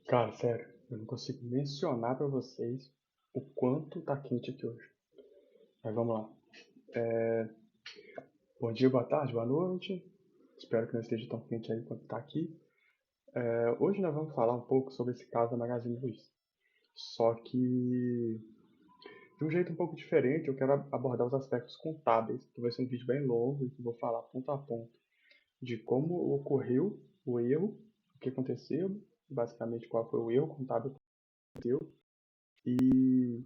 Cara, sério, eu não consigo mencionar pra vocês o quanto tá quente aqui hoje. Mas vamos lá. Bom dia, boa tarde, boa noite. Espero que não esteja tão quente aí quanto tá aqui. Hoje nós vamos falar um pouco sobre esse caso da Magazine Luiza. Só que de um jeito um pouco diferente, eu quero abordar os aspectos contábeis. Que vai ser um vídeo bem longo e que eu vou falar ponto a ponto de como ocorreu o erro, o que aconteceu, basicamente qual foi o erro contábil que aconteceu e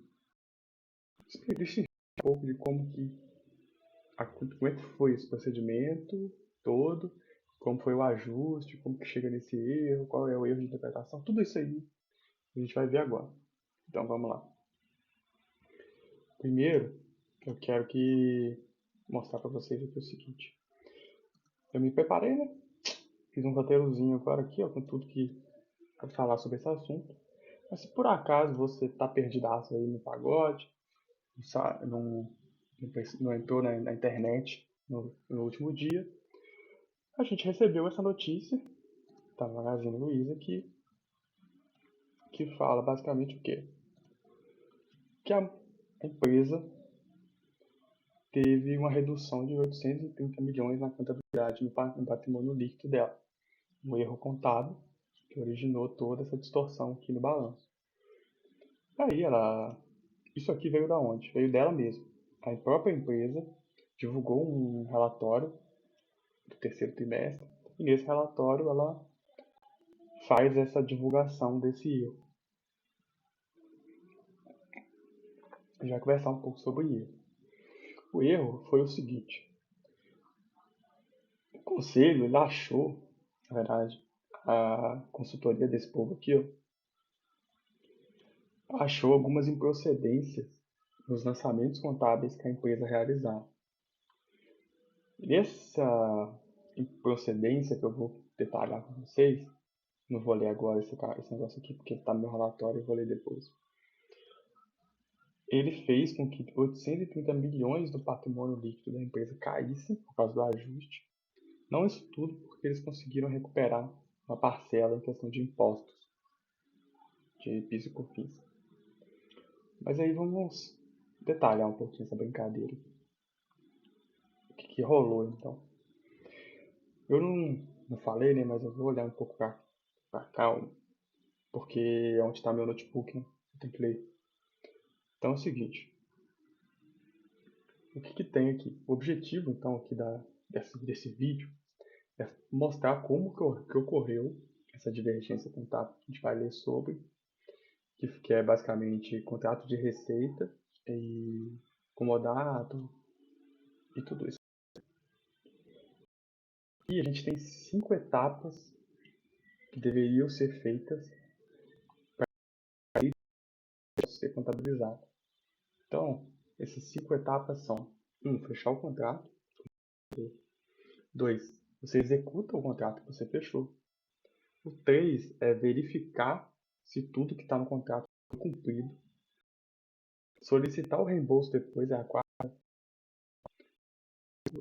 explicar um pouco de como é que foi esse procedimento todo, como foi o ajuste, como que chega nesse erro, qual é o erro de interpretação, tudo isso aí a gente vai ver agora. Então vamos lá. Primeiro, eu quero mostrar para vocês aqui o seguinte. Eu me preparei, né? Fiz um roteirozinho agora aqui, ó, com tudo que para falar sobre esse assunto. Mas se por acaso você tá perdidaço aí no pagode, não, não entrou na internet no último dia, a gente recebeu essa notícia da Magazine Luiza que fala basicamente o quê? Que a empresa teve uma redução de 830 milhões na contabilidade, no patrimônio líquido dela. Um erro contábil que originou toda essa distorção aqui no balanço. Aí isso aqui veio da onde? Veio dela mesma. A própria empresa divulgou um relatório do terceiro trimestre e nesse relatório ela faz essa divulgação desse erro. A gente vai conversar um pouco sobre o erro. O erro foi o seguinte: o conselho ele achou, na verdade, a consultoria desse povo aqui, ó, achou algumas improcedências nos lançamentos contábeis que a empresa realizava. Essa improcedência que eu vou detalhar com vocês, não vou ler agora esse negócio aqui porque está no meu relatório, eu vou ler depois. Ele fez com que 830 milhões do patrimônio líquido da empresa caísse por causa do ajuste. Não isso tudo porque eles conseguiram recuperar uma parcela em questão de impostos, de PIS e COFINS. Mas aí vamos detalhar um pouquinho essa brincadeira. O que rolou então? Eu não falei, né? Mas eu vou olhar um pouco pra cá, porque é onde está meu notebook, né? Eu tenho que ler. Então é o seguinte. O que tem aqui? O objetivo, então, aqui desse vídeo é mostrar como que ocorreu essa divergência contábil que a gente vai ler sobre, que é basicamente contrato de receita e comodato e tudo isso. E a gente tem 5 etapas que deveriam ser feitas para ser contabilizado. Então, essas 5 etapas são: 1. Fechar o contrato. 2. Você executa o contrato que você fechou. O 3 é verificar se tudo que está no contrato foi cumprido. Solicitar o reembolso depois é a 4.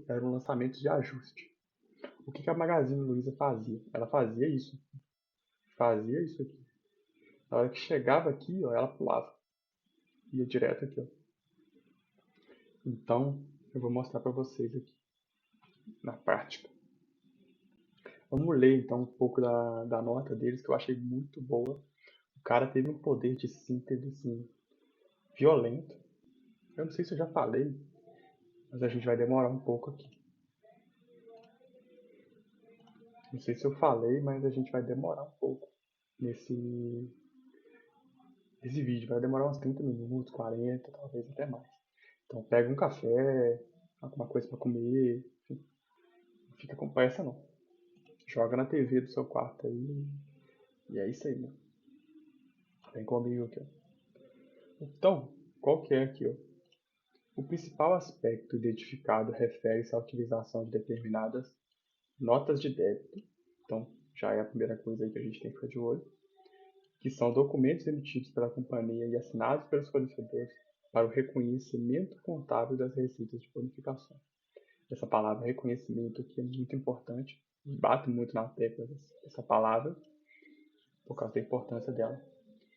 Era um lançamento de ajuste. O que a Magazine Luiza fazia? Ela fazia isso. Fazia isso aqui. Na hora que chegava aqui, ó, ela pulava. Ia direto aqui, ó. Então, eu vou mostrar para vocês aqui, na prática. Vamos ler, então, um pouco da nota deles, que eu achei muito boa. O cara teve um poder de síntese, assim, violento. Eu não sei se eu já falei, mas a gente vai demorar um pouco aqui. Não sei se eu falei, mas a gente vai demorar um pouco nesse vídeo. Vai demorar uns 30 minutos, 40, talvez até mais. Então pega um café, alguma coisa para comer, enfim, não fica com pressa não. Joga na TV do seu quarto aí e é isso aí, né? Vem comigo aqui, ó. Então, qual que é aqui, ó? O principal aspecto identificado refere-se à utilização de determinadas notas de débito. Então, já é a primeira coisa aí que a gente tem que ficar de olho. Que são documentos emitidos pela companhia e assinados pelos fornecedores para o reconhecimento contábil das receitas de bonificação. Essa palavra reconhecimento aqui é muito importante, bato muito na tecla dessa palavra, por causa da importância dela,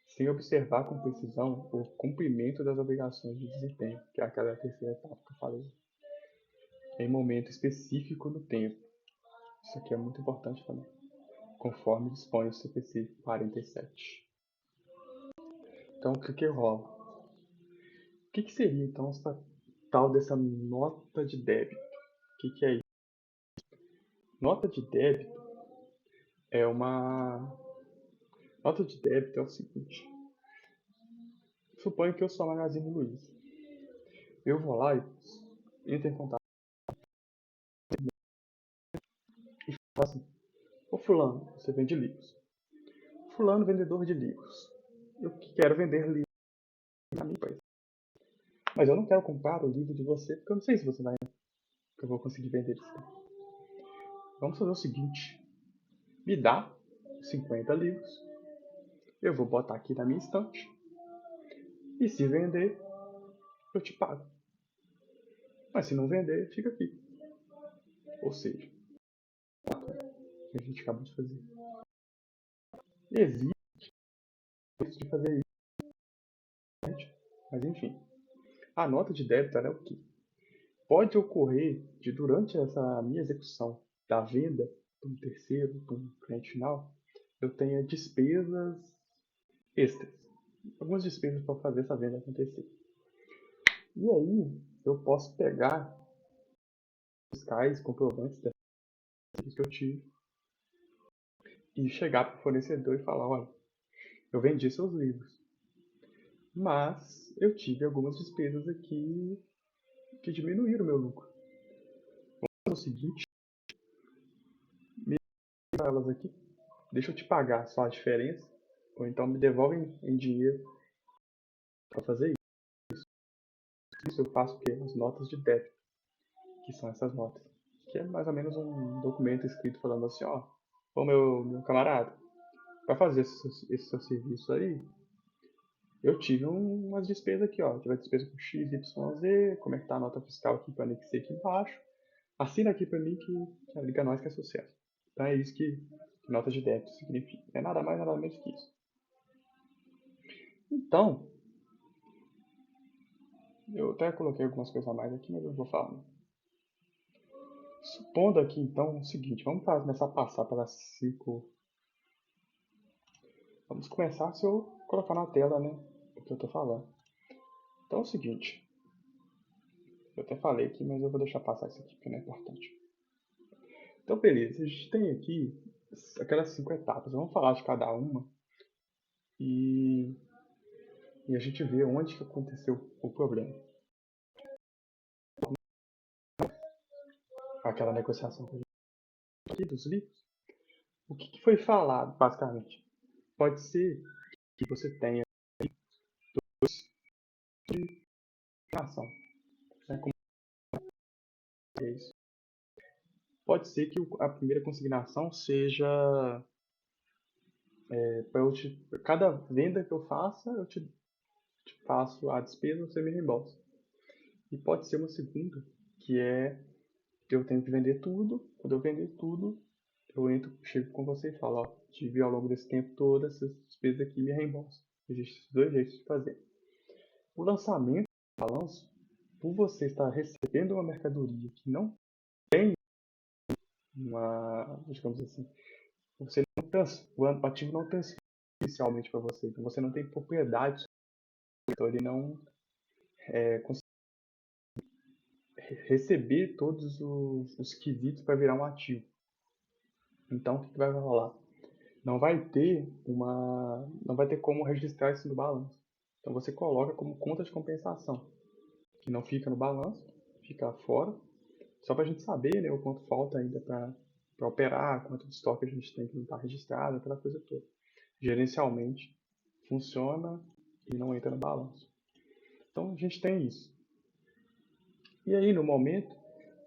sem observar com precisão o cumprimento das obrigações de desempenho, que é aquela terceira etapa que eu falei, em momento específico no tempo. Isso aqui é muito importante também, conforme dispõe o CPC 47. Então, o que rola? O que seria, então, essa tal dessa nota de débito? O que é isso? Nota de débito é uma... Nota de débito é o seguinte. Suponho que eu sou a Magazine Luiza. Eu vou lá e entro em contato e falo assim: ô fulano, você vende livros. Fulano, vendedor de livros. Eu quero vender livros na minha empresa. Mas eu não quero comprar o livro de você, porque eu não sei se você vai, que eu vou conseguir vender isso. Vamos fazer o seguinte: me dá 50 livros, eu vou botar aqui na minha estante, e se vender, eu te pago. Mas se não vender, fica aqui. Ou seja, o que a gente acabou de fazer. Existe de fazer isso, mas enfim. A nota de débito é o quê? Pode ocorrer de durante essa minha execução da venda para um terceiro, para um cliente final, eu tenha despesas extras. Algumas despesas para fazer essa venda acontecer. E aí eu posso pegar fiscais, comprovantes das despesas que eu tive e chegar para o fornecedor e falar: olha, eu vendi seus livros, mas eu tive algumas despesas aqui que diminuíram o meu lucro. Vamos fazer o seguinte, me dá elas aqui, deixa eu te pagar só a diferença, ou então me devolvem em dinheiro para fazer isso. Isso eu faço o quê? As notas de débito, que são essas notas. Que é mais ou menos um documento escrito falando assim: ó, ô meu camarada, para fazer esse seu serviço aí, eu tive umas despesas aqui, ó. Tive a despesa com X, Y, Z, como é que tá a nota fiscal aqui que eu anexei aqui embaixo. Assina aqui para mim que liga nós que é sucesso. Então é isso que nota de débito significa. É nada mais, nada menos que isso. Então, eu até coloquei algumas coisas a mais aqui, mas eu vou falar. Supondo aqui, então, o seguinte. Vamos começar a passar pelas 5. Vamos começar se eu colocar na tela, né? O que eu tô falando. Então é o seguinte. Eu até falei aqui, mas eu vou deixar passar isso aqui, porque não é importante. Então, beleza. A gente tem aqui aquelas 5 etapas. Vamos falar de cada uma. E a gente vê onde que aconteceu o problema. Aquela negociação aqui dos livros. O que foi falado, basicamente? Pode ser que você tenha ação. Né? Como é isso? Pode ser que a primeira consignação seja cada venda que eu faça, eu te faço a despesa, você me reembolsa. E pode ser uma segunda, que é que eu tenho que vender tudo. Quando eu vender tudo, eu chego com você e falo: ó, tive ao longo desse tempo todo essas despesas aqui, me reembolsa. Existem esses dois jeitos de fazer. O lançamento do balanço, por você estar recebendo uma mercadoria que não tem uma, digamos assim, você não o ativo não transfere inicialmente para você, então você não tem propriedade, então ele não consegue receber todos os quesitos para virar um ativo. Então o que vai rolar? Não vai ter como registrar isso no balanço. Então você coloca como conta de compensação, que não fica no balanço, fica fora, só para a gente saber, né, o quanto falta ainda para operar, quanto de estoque a gente tem que não está registrado, aquela coisa toda. Gerencialmente funciona e não entra no balanço. Então a gente tem isso. E aí no momento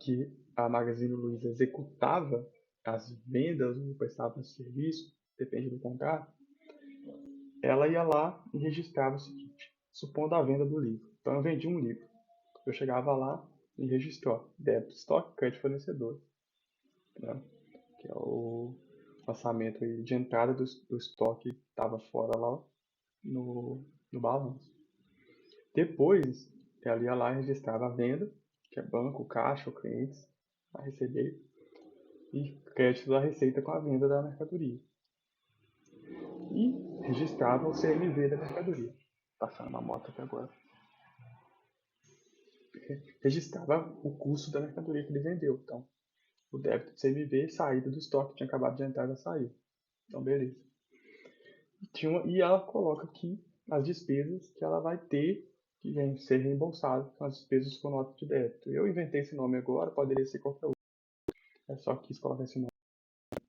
que a Magazine Luiza executava as vendas ou prestava serviço, depende do contrato, ela ia lá e registrava o seguinte: supondo a venda do livro. Então eu vendi um livro. Eu chegava lá e registrou débito, estoque, crédito fornecedor, né? Que é lançamento aí de entrada do estoque que estava fora lá no balanço. Depois, ela ia lá e registrava a venda, que é banco, caixa, ou clientes, a receber, e crédito da receita com a venda da mercadoria. E registrava o CMV da mercadoria. Passando uma moto aqui agora. Registrava o custo da mercadoria que ele vendeu. Então, o débito do CMV, saída do estoque, tinha acabado de entrar e já saiu. Então, beleza. E ela coloca aqui as despesas que ela vai ter que vem ser reembolsado, com as despesas com nota de débito. Eu inventei esse nome agora, poderia ser qualquer outro. É só quis colocar esse nome,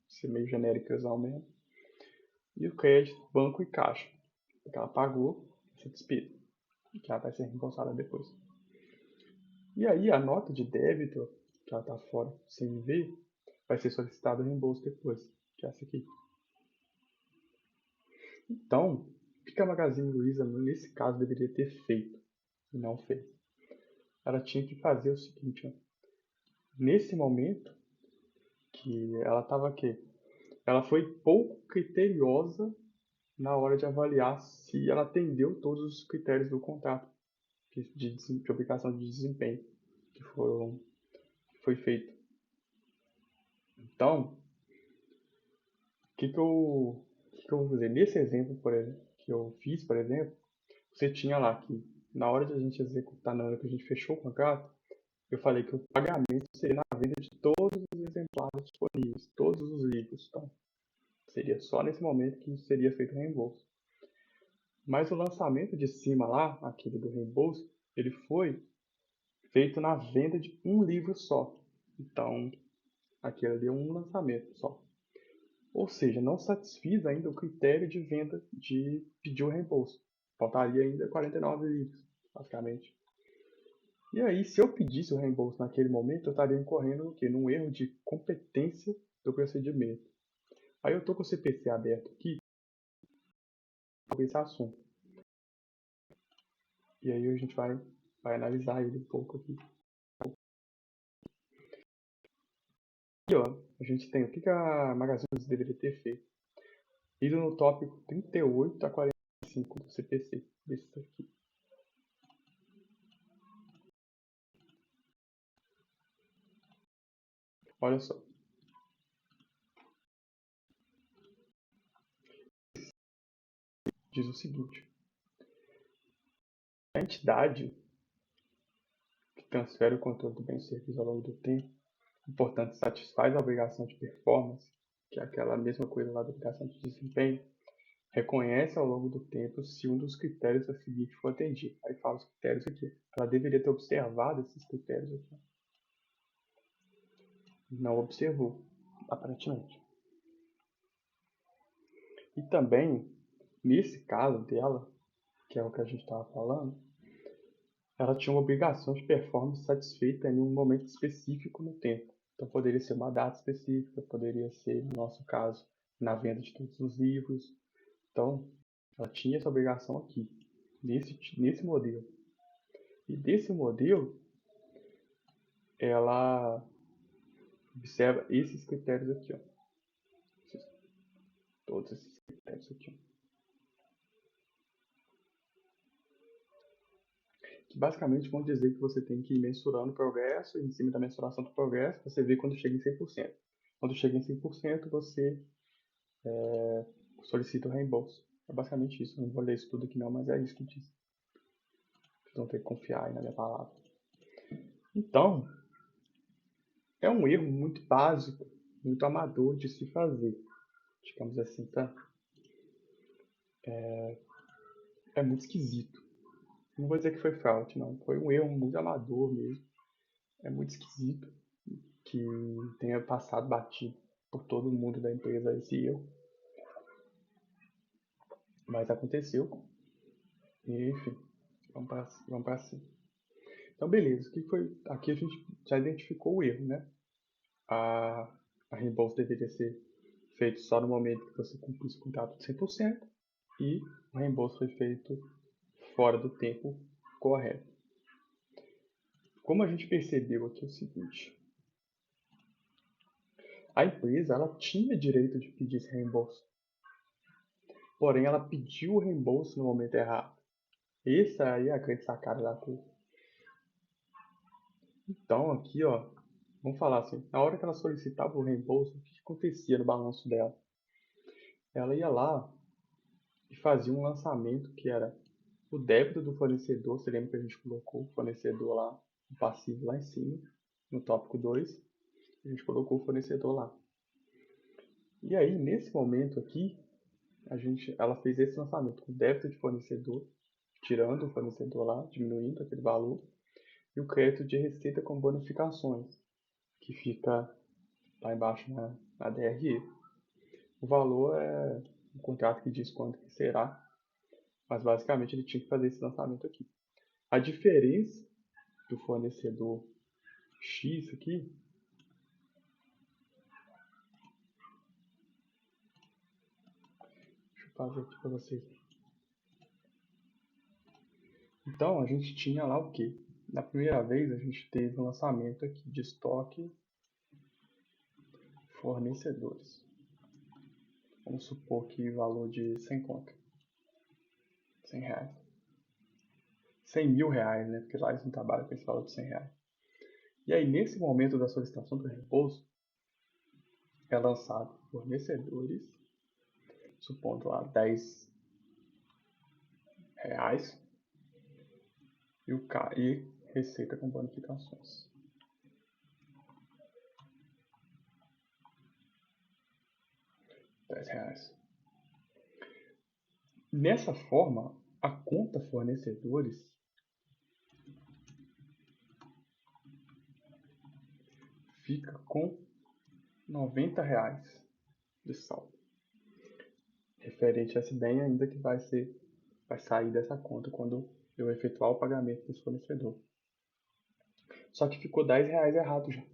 ser meio genérico mesmo. E o crédito, banco e caixa, porque ela pagou essa despesa, que ela vai ser reembolsada depois. E aí a nota de débito, que ela está fora sem ver, vai ser solicitado o reembolso depois, que é essa aqui. Então, o que a Magazine Luiza, nesse caso, deveria ter feito e não fez? Ela tinha que fazer o seguinte, ó. Nesse momento que ela estava aqui, ela foi pouco criteriosa na hora de avaliar se ela atendeu todos os critérios do contrato de obrigação de desempenho que foi feito. Então, o que eu vou fazer? Nesse exemplo, por exemplo, que eu fiz, por exemplo, você tinha lá que na hora de a gente executar, na hora que a gente fechou o contrato, eu falei que o pagamento seria na venda de todos os exemplares disponíveis, todos os livros. Então, seria só nesse momento que seria feito o reembolso. Mas o lançamento de cima lá, aquele do reembolso, ele foi feito na venda de um livro só. Então, aquele ali é um lançamento só. Ou seja, não satisfiz ainda o critério de venda de pedir o reembolso. Faltaria ainda 49 livros, basicamente. E aí, se eu pedisse o reembolso naquele momento, eu estaria incorrendo no quê? Num erro de competência do procedimento. Aí eu estou com o CPC aberto aqui, sobre esse assunto. E aí a gente vai analisar ele um pouco aqui. E ó, a gente tem o que a Magazine Luiza deveria ter feito. Ido no tópico 38 a 45 do CPC, desse aqui. Olha só. Diz o seguinte. A entidade que transfere o controle do bem e serviço ao longo do tempo, portanto, satisfaz a obrigação de performance, que é aquela mesma coisa lá da obrigação de desempenho, reconhece ao longo do tempo se um dos critérios a seguir for atendido. Aí fala os critérios aqui. Ela deveria ter observado esses critérios aqui. Não observou, aparentemente. E também, nesse caso dela, que é o que a gente estava falando, ela tinha uma obrigação de performance satisfeita em um momento específico no tempo. Então poderia ser uma data específica, poderia ser, no nosso caso, na venda de todos os livros. Então, ela tinha essa obrigação aqui, nesse modelo. E desse modelo, ela observa esses critérios aqui, ó. Todos esses critérios aqui, ó. Que basicamente vão dizer que você tem que ir mensurando o progresso, e em cima da mensuração do progresso, você vê quando chega em 100%. Quando chega em 100%, você solicita o reembolso. É basicamente isso. Eu não vou ler isso tudo aqui não, mas é isso que diz. Vocês vão ter que confiar aí na minha palavra. Então, é um erro muito básico, muito amador de se fazer. Digamos assim, tá? É muito esquisito. Não vou dizer que foi fraude, não. Foi um erro muito amador mesmo. É muito esquisito que tenha passado batido por todo mundo da empresa esse erro. Mas aconteceu. E, enfim, vamos para cima. Então, beleza. O que foi? Aqui a gente já identificou o erro, né? A reembolso deveria ser feito só no momento que você cumprisse o contrato de 100% e o reembolso foi feito fora do tempo correto. Como a gente percebeu aqui é o seguinte, A empresa ela tinha direito de pedir esse reembolso, porém ela pediu o reembolso no momento errado. Essa aí é a grande sacada da coisa. Então aqui, ó, vamos falar assim, na hora que ela solicitava o reembolso, o que acontecia no balanço dela? Ela ia lá e fazia um lançamento que era o débito do fornecedor. Você lembra que a gente colocou o fornecedor lá, o passivo lá em cima, no tópico 2, a gente colocou o fornecedor lá. E aí, nesse momento aqui, ela fez esse lançamento com débito de fornecedor, tirando o fornecedor lá, diminuindo aquele valor, e o crédito de receita com bonificações, que fica lá embaixo na DRE. O valor é um contrato que diz quanto que será, mas basicamente ele tinha que fazer esse lançamento aqui. A diferença do fornecedor X aqui, deixa eu fazer aqui para vocês. Então a gente tinha lá o que? Na primeira vez a gente teve um lançamento aqui de estoque fornecedores. Vamos supor que valor de 100 conto. 100 reais. 100 mil reais, né? Porque lá eles não trabalham com esse valor de 100 reais. E aí, nesse momento da solicitação do reembolso, é lançado fornecedores, supondo lá 10 reais, e receita com bonificações. R$ 10. Nessa forma, a conta fornecedores fica com R$ 90 de saldo. Referente a esse bem ainda que vai sair dessa conta quando eu efetuar o pagamento desse fornecedor. Só que ficou R$ 10 errado já.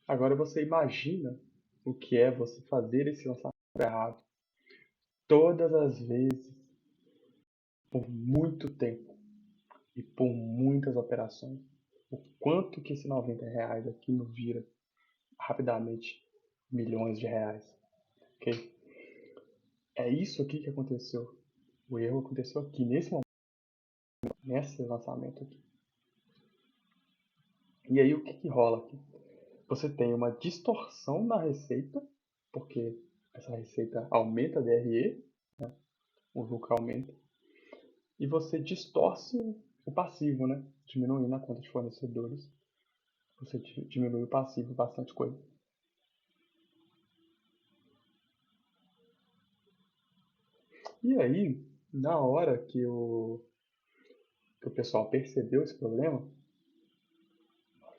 Agora você imagina o que é você fazer esse lançamento errado todas as vezes, por muito tempo e por muitas operações. O quanto que esse R$ 90 aqui não vira rapidamente milhões de reais. Ok? É isso aqui que aconteceu. O erro aconteceu aqui, nesse momento, nesse lançamento aqui. E aí o que rola aqui? Você tem uma distorção na receita, porque essa receita aumenta a DRE, né? O lucro aumenta, e você distorce o passivo, né? Diminuindo a conta de fornecedores, você diminui o passivo bastante coisa. E aí, na hora que o pessoal percebeu esse problema,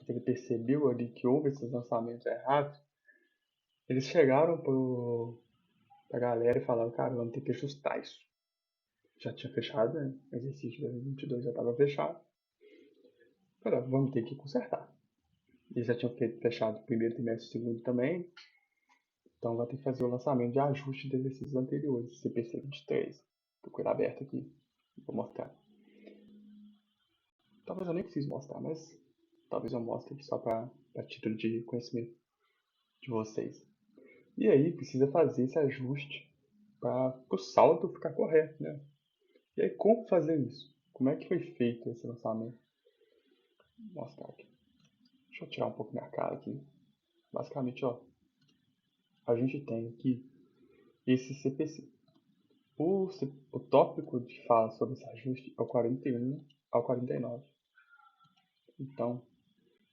que ele percebeu ali que houve esses lançamentos errados, eles chegaram pra galera e falaram, cara, vamos ter que ajustar isso. Já tinha fechado, né? O exercício de 2022 já estava fechado. Cara, vamos ter que consertar. Eles já tinham fechado o primeiro trimestre, o segundo também. Então vai ter que fazer o lançamento de ajuste de exercícios anteriores, CPC 23. Tô com ele aberto aqui. Vou mostrar. Talvez eu nem precise mostrar, mas talvez eu mostre aqui só para título de conhecimento de vocês. E aí precisa fazer esse ajuste para o saldo ficar correto, né? E aí como fazer isso? Como é que foi feito esse lançamento? Vou mostrar aqui. Deixa eu tirar um pouco minha cara aqui. Basicamente, ó, a gente tem aqui esse CPC. O tópico que fala sobre esse ajuste é o 41 ao 49. Então,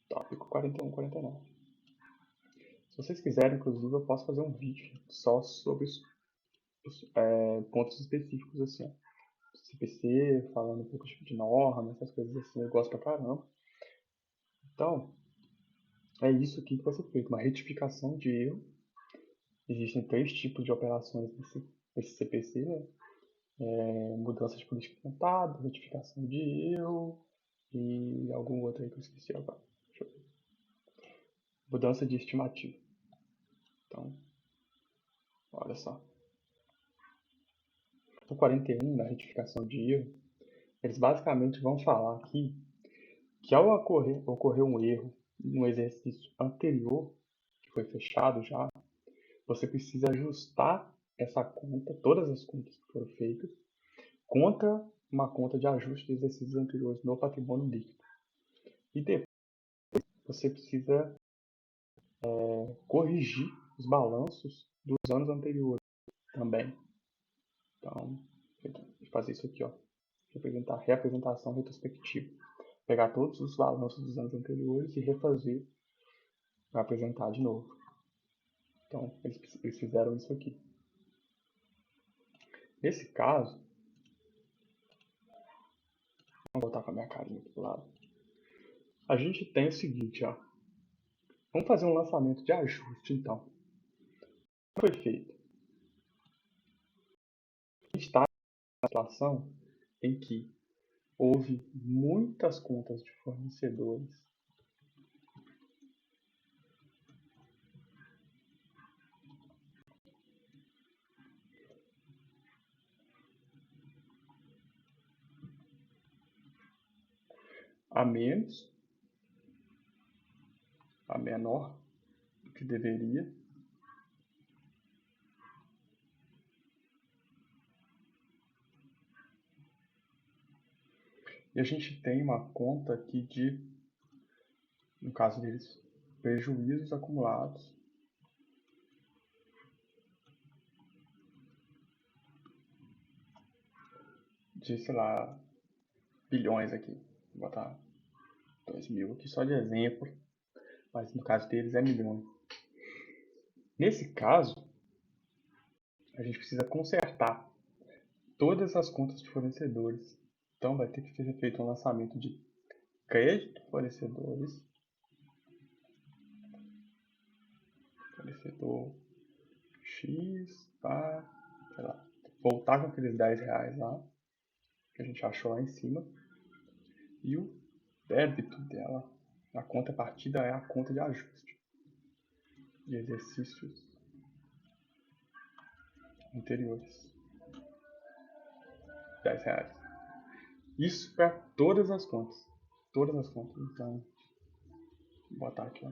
tópico 41 ao 49. Se vocês quiserem, inclusive, eu posso fazer um vídeo só sobre os pontos específicos, assim, ó. CPC, falando um pouco de norma, essas coisas assim, eu gosto pra caramba. Então, é isso aqui que vai ser feito, uma retificação de erro. Existem 3 tipos de operações nesse CPC, né? Mudança de política contábil, retificação de erro e algum outro aí que eu esqueci agora. Deixa eu ver. Mudança de estimativa. Então, olha só. O 41, na retificação de erro, eles basicamente vão falar aqui que ao ocorrer um erro no exercício anterior, foi fechado já, você precisa ajustar essa conta, todas as contas que foram feitas, contra uma conta de ajuste de exercícios anteriores no patrimônio líquido. E depois você precisa corrigir os balanços dos anos anteriores também. Então, fazer isso aqui, ó, reapresentação retrospectiva. Pegar todos os balanços dos anos anteriores e refazer para apresentar de novo. Então, eles fizeram isso aqui. Nesse caso, vou botar com a minha carinha aqui do lado. A gente tem o seguinte, ó. Vamos fazer um lançamento de ajuste, então. O que foi feito? A gente está numa situação em que houve muitas contas de fornecedores a menos, a menor do que deveria. E a gente tem uma conta aqui de, no caso deles, prejuízos acumulados de, sei lá, bilhões aqui. Vou botar 2.000 aqui só de exemplo, mas no caso deles é milhões. Nesse caso, a gente precisa consertar todas as contas de fornecedores. Então vai ter que ser feito um lançamento de crédito fornecedores, fornecedor X, para, sei lá, voltar com aqueles R$10 lá, que a gente achou lá em cima, e o débito dela, a conta partida é a conta de ajuste de exercícios anteriores, R$10. Isso para todas as contas. Todas as contas. Então, vou botar aqui, ó.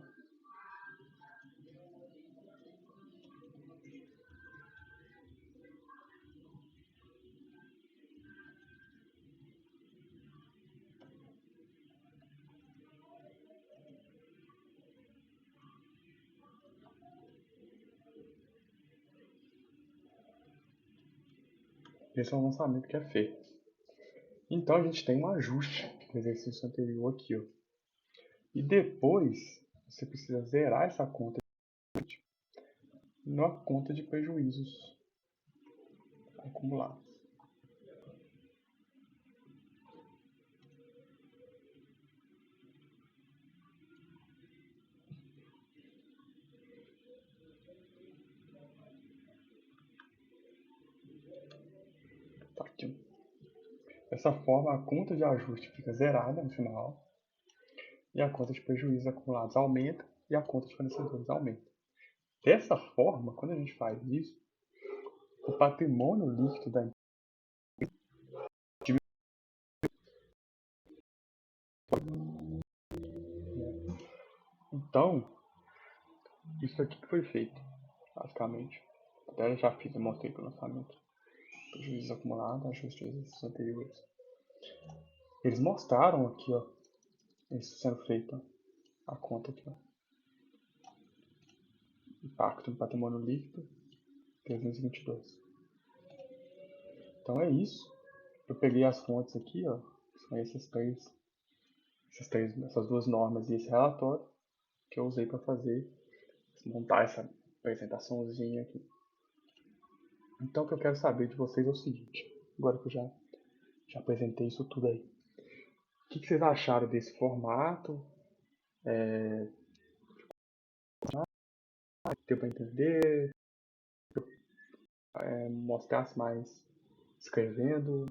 Esse é o lançamento que é feito. Então a gente tem um ajuste do exercício anterior aqui, ó. E depois você precisa zerar essa conta na conta de prejuízos acumulados. Tá aqui. Dessa forma, a conta de ajuste fica zerada no final e a conta de prejuízos acumulados aumenta e a conta de fornecedores aumenta. Dessa forma, quando a gente faz isso, o patrimônio líquido da empresa diminui. Então, isso aqui que foi feito, basicamente. Até eu já fiz, eu mostrei para o lançamento. Prejuízos acumulados, ajuste de exercícios anteriores. Eles mostraram aqui, ó, isso sendo feito, ó, a conta aqui, ó. Impacto no patrimônio líquido, 322. Então é isso. Eu peguei as fontes aqui, ó, são essas duas normas e esse relatório que eu usei para montar essa apresentaçãozinha aqui. Então o que eu quero saber de vocês é o seguinte, agora que eu já apresentei isso tudo aí. O que vocês acharam desse formato? Deu para entender? Mostrasse mais escrevendo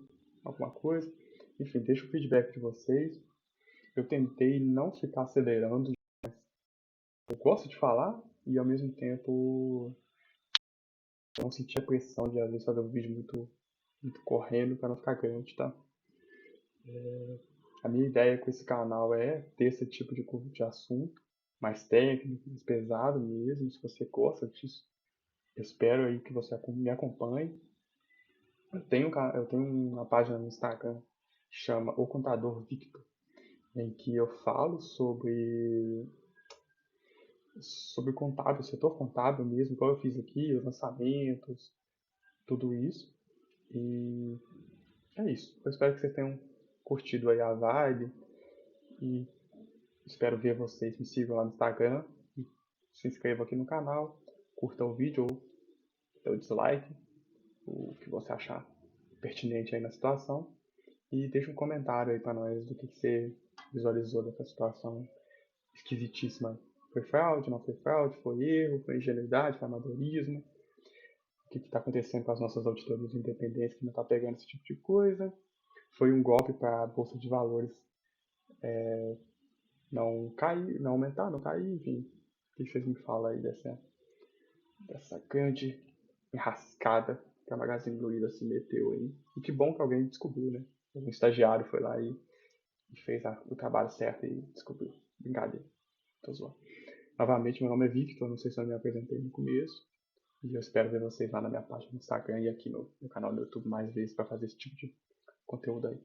alguma coisa? Enfim, deixa o feedback de vocês. Eu tentei não ficar acelerando. Eu gosto de falar e ao mesmo tempo não sentir a pressão de às vezes fazer um vídeo muito correndo para não ficar grande, tá? A minha ideia com esse canal é ter esse tipo de assunto mais técnico, mais pesado mesmo. Se você gosta disso, eu espero aí que você me acompanhe. Eu tenho uma página no Instagram que chama O Contador Victor, em que eu falo sobre o contábil, o setor contábil mesmo, igual eu fiz aqui, os lançamentos, tudo isso. E é isso. Eu espero que vocês tenham curtido aí a vibe e espero ver vocês. Me sigam lá no Instagram, se inscrevam aqui no canal, curtam o vídeo ou dê o dislike, o que você achar pertinente aí na situação. E deixa um comentário aí pra nós do que você visualizou dessa situação esquisitíssima. Foi fraude, não foi fraude, foi erro, foi ingenuidade, foi amadorismo? O que está acontecendo com as nossas auditorias independentes que não está pegando esse tipo de coisa? Foi um golpe para a Bolsa de Valores não cair, não aumentar, não cair, enfim. O que vocês me falam aí dessa grande enrascada que a Magazine Luiza se meteu aí? E que bom que alguém descobriu, né? Um estagiário foi lá e fez o trabalho certo e descobriu. Brincadeira, tô zoando. Novamente, meu nome é Victor, não sei se eu me apresentei no começo. E eu espero ver vocês lá na minha página no Instagram e aqui no canal do YouTube mais vezes para fazer esse tipo de conteúdo aí.